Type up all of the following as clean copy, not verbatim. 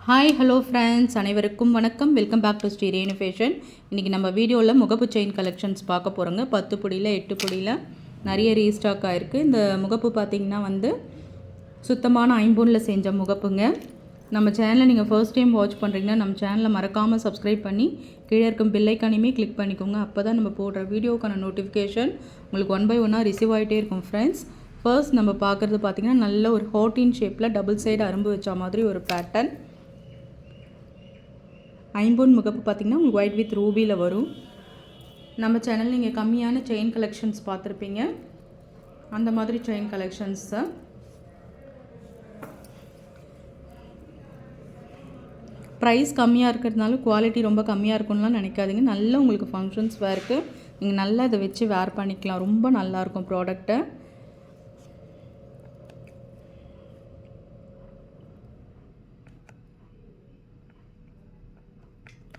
Hi hello friends, அனைவருக்கும் வணக்கம். Welcome back to Shri Renu fashion. இன்றைக்கி நம்ம வீடியோவில் முகப்பு செயின் கலெக்ஷன்ஸ் பார்க்க போகிறோங்க. 10 புடியில் 8 புடியில் நிறைய ரீஸ்டாக் ஆகிருக்கு. இந்த முகப்பு பார்த்திங்கன்னா சுத்தமான ஐம்பொனில் செஞ்ச முகப்புங்க. நம்ம சேனலை நீங்கள் ஃபர்ஸ்ட் டைம் வாட்ச் பண்ணுறீங்கன்னா நம்ம சேனலை மறக்காமல் சப்ஸ்கிரைப் பண்ணி கீழே இருக்கும் பெல் ஐக்கானையுமே கிளிக் பண்ணிக்கோங்க. அப்போ தான் நம்ம போடுற வீடியோக்கான நோட்டிஃபிகேஷன் உங்களுக்கு 1 by 1 ரிசீவ் ஆகிட்டே இருக்கும் ஃப்ரெண்ட்ஸ். ஃபர்ஸ்ட் நம்ம பார்க்குறது பார்த்திங்கன்னா நல்ல ஒரு ஹார்ட்டின் ஷேப்பில் டபுள் சைடு அரும்பு வச்ச மாதிரி ஒரு பேட்டர்ன். ஐம்பொன் முகப்பு பார்த்திங்கன்னா உங்களுக்கு ஒயிட் வித் ரூபியில் வரும். நம்ம சேனல் நீங்கள் கம்மியான செயின் கலெக்ஷன்ஸ் பார்த்துருப்பீங்க. அந்த மாதிரி செயின் கலெக்ஷன்ஸ் ப்ரைஸ் கம்மியாக இருக்கிறதுனால குவாலிட்டி ரொம்ப கம்மியாக இருக்கும்லாம் நினைக்காதீங்க. நல்ல உங்களுக்கு ஃபங்க்ஷன்ஸ் வேருக்கு நீங்கள் நல்லா இதை வச்சு வேர் பண்ணிக்கலாம். ரொம்ப நல்லாயிருக்கும் ப்ராடக்ட்டு.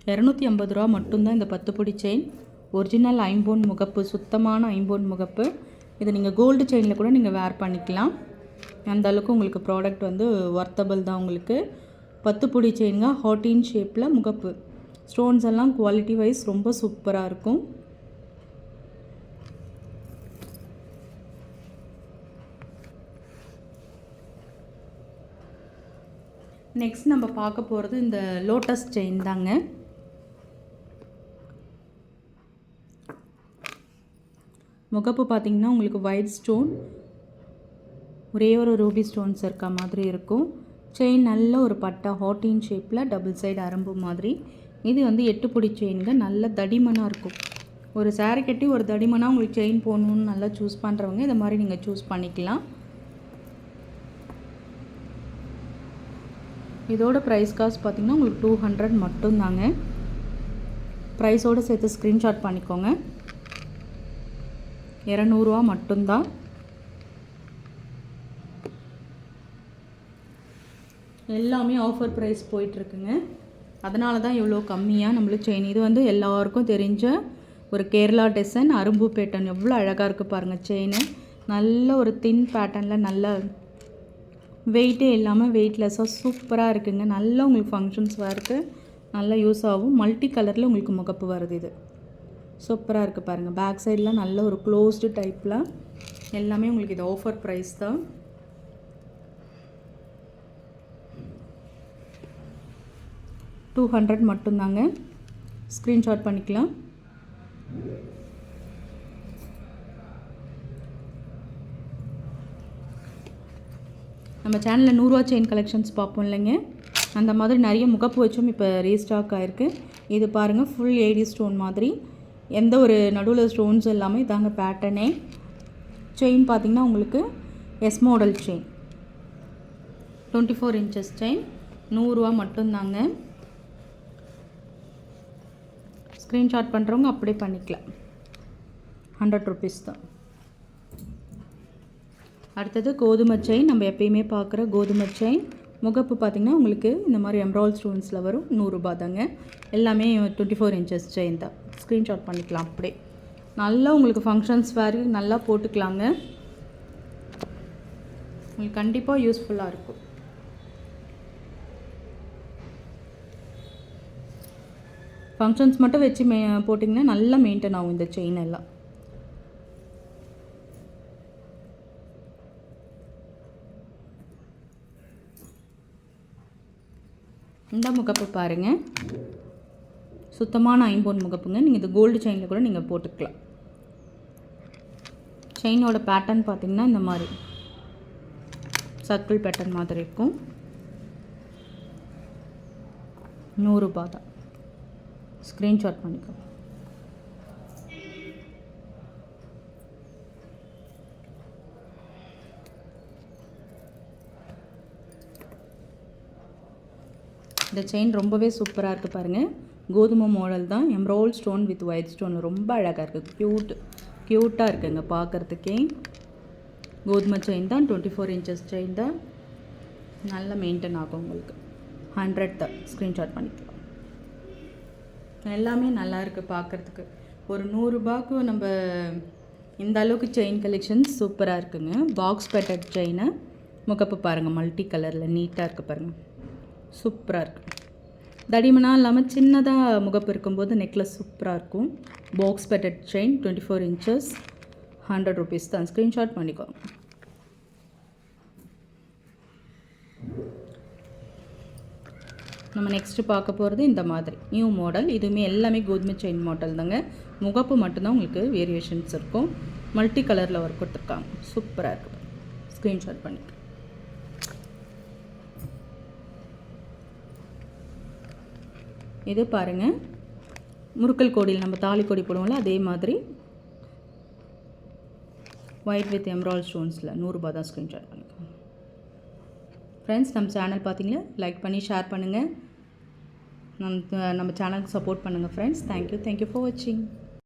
₹250 மட்டும்தான் இந்த 10 புடி செயின். ஒரிஜினல் ஐம்பொன் முகப்பு, சுத்தமான ஐம்பொன் முகப்பு. இதை நீங்கள் கோல்டு செயினில் கூட நீங்கள் வேர் பண்ணிக்கலாம். அந்த அளவுக்கு உங்களுக்கு ப்ராடக்ட் ஒர்த்தபிள் தான். உங்களுக்கு 10 புடி செயினுங்க, ஹார்ட்டின் ஷேப்பில் முகப்பு. ஸ்டோன்ஸ் எல்லாம் குவாலிட்டி வைஸ் ரொம்ப சூப்பராக இருக்கும். நெக்ஸ்ட் நம்ம பார்க்க போகிறது இந்த லோட்டஸ் செயின் தாங்க. முகப்பு பார்த்திங்கன்னா உங்களுக்கு ஒயிட் ஸ்டோன், ஒரே ஒரு ரூபி ஸ்டோன்ஸ் இருக்க மாதிரி இருக்கும். செயின் நல்ல ஒரு பட்டா ஹார்ட்டின் ஷேப்பில் டபுள் சைடு அரும்பு மாதிரி. இது 8 புடி செயினுங்க. நல்ல தடிமனாக இருக்கும். ஒரு சாரி கட்டி ஒரு தடிமனாக உங்களுக்கு செயின் போகணுன்னு நல்லா சூஸ் பண்ணுறவங்க இதை மாதிரி நீங்கள் சூஸ் பண்ணிக்கலாம். இதோட ப்ரைஸ் காஸ்ட் பார்த்திங்கன்னா உங்களுக்கு 200 மட்டும்தாங்க. ப்ரைஸோடு சேர்த்து ஸ்க்ரீன்ஷாட் பண்ணிக்கோங்க. ₹200 மட்டும்தான். எல்லாமே ஆஃபர் ப்ரைஸ் போயிட்டுருக்குங்க. அதனால தான் இவ்வளோ கம்மியாக நம்மளுக்கு செயின். இது எல்லாருக்கும் தெரிஞ்ச ஒரு கேரளா டிசைன் அரும்பு பேட்டர்ன். எவ்வளோ அழகாக இருக்குது பாருங்கள் செயின். நல்ல ஒரு தின் பேட்டர்னில் நல்ல வெயிட்டே இல்லாமல் வெயிட்லெஸ்ஸாக சூப்பராக இருக்குங்க. நல்லா உங்களுக்கு ஃபங்க்ஷன்ஸ் வேருக்கு நல்லா யூஸ் ஆகும். மல்டி கலரில் உங்களுக்கு முகப்பு வருது. இது சூப்பராக இருக்குது பாருங்கள். பேக் சைடெலாம் நல்ல ஒரு க்ளோஸ்டு டைப்பில் எல்லாமே உங்களுக்கு இது ஆஃபர் ப்ரைஸ் தான். $200 மட்டும்தாங்க. ஸ்க்ரீன்ஷாட் பண்ணிக்கலாம். நம்ம சேனலில் ₹100 செயின் கலெக்ஷன்ஸ் பார்ப்போம் இல்லைங்க. அந்த மாதிரி நிறைய முகப்பு வச்சும் இப்போ ரீஸ்டாக் ஆகிருக்கு. இது பாருங்கள், ஃபுல் ஏடி ஸ்டோன் மாதிரி எந்த ஒரு நடுவில் ஸ்டோன்ஸ் எல்லாமே இதாங்க பேட்டர்னே. செயின் பார்த்திங்கன்னா உங்களுக்கு S model chain, 24 inches chain. ₹100 மட்டும்தாங்க. ஸ்க்ரீன்ஷாட் பண்ணுறவங்க அப்படியே பண்ணிக்கலாம். ₹100 தான். அடுத்தது கோதுமை செயின். நம்ம எப்பயுமே பார்க்குற கோதுமை செயின் முகப்பு பார்த்திங்கன்னா உங்களுக்கு இந்த மாதிரி எம்ராய்டரி ஸ்டோன்ஸில் வரும். ₹100 தாங்க. எல்லாமே 24 inches செயின் தான். ஸ்க்ரீன்ஷாட் பண்ணிக்கலாம். அப்படியே நல்லா உங்களுக்கு ஃபங்க்ஷன்ஸ் வேறு நல்லா போட்டுக்கலாங்க. உங்களுக்கு கண்டிப்பாக யூஸ்ஃபுல்லாக இருக்கும். ஃபங்க்ஷன்ஸ் மட்டும் வச்சு போட்டிங்கன்னா நல்லா மெயின்டைன் ஆகும் இந்த செயின் எல்லாம். இந்த முகப்பு பாருங்கள், சுத்தமான ஐம்பொன் முகப்புங்க. நீங்கள் இது கோல்டு செயினில் கூட நீங்கள் போட்டுக்கலாம். செயினோட பேட்டர்ன் பார்த்திங்கன்னா இந்த மாதிரி சர்க்கிள் பேட்டர்ன் மாதிரி இருக்கும். ₹100 தான். ஸ்க்ரீன்ஷாட் பண்ணிக்கோ. இந்த செயின் ரொம்பவே சூப்பராக இருக்குது பாருங்கள். கோதுமை மாடல் தான், embroidery stone with white stone. ரொம்ப அழகாக இருக்குது, க்யூட்டாக இருக்குங்க பார்க்குறதுக்கே. கோதுமை செயின் தான், 24 inches செயின் தான். நல்லா மெயின்டைன் ஆகும் உங்களுக்கு. 100 தான். ஸ்க்ரீன்ஷாட் பண்ணிக்கலாம். எல்லாமே நல்லா இருக்குது பார்க்குறதுக்கு. ஒரு ₹100க்கு நம்ம இந்த அளவுக்கு செயின் கலெக்ஷன்ஸ் சூப்பராக இருக்குங்க. பாக்ஸ் பேட்டர்ன் செயினு முகப்பு பாருங்கள், மல்டி கலரில் நீட்டாக இருக்குது பாருங்கள். சூப்பராக இருக்குது. தடிமனாக இல்லாமல் சின்னதாக முகப்பு இருக்கும்போது நெக்லஸ் சூப்பராக இருக்கும். Box bedded chain 24 inches 100 rupees தான். ஸ்க்ரீன்ஷாட் பண்ணிக்கோங்க. நம்ம நெக்ஸ்ட்டு பார்க்க போகிறது இந்த மாதிரி நியூ மாடல். இதுவுமே எல்லாமே கோதுமை செயின் மாடல் தாங்க. முகப்பு மட்டும்தான் உங்களுக்கு வேரியேஷன்ஸ் இருக்கும். மல்டி கலரில் ஒர்க் கொடுத்துருக்காங்க. சூப்பராக இருக்குது. ஸ்க்ரீன்ஷாட் பண்ணிக்க. இது பாருங்கள், முறுக்கல் கோடியில் நம்ம தாலி கொடி போடுவோம்ல அதே மாதிரி ஒயிட் வித் எம்ராய்டரி ஸ்டோன்ஸில் 100 ரூபா தான். ஸ்க்ரீன்ஷாட் பண்ணிக்கோங்க. ஃப்ரெண்ட்ஸ், நம்ம சேனல் பார்த்தீங்களா, லைக் பண்ணி ஷேர் பண்ணுங்கள். நம்ம சேனலுக்கு சப்போர்ட் பண்ணுங்கள் ஃப்ரெண்ட்ஸ். தேங்க்யூ ஃபார் வாட்சிங்.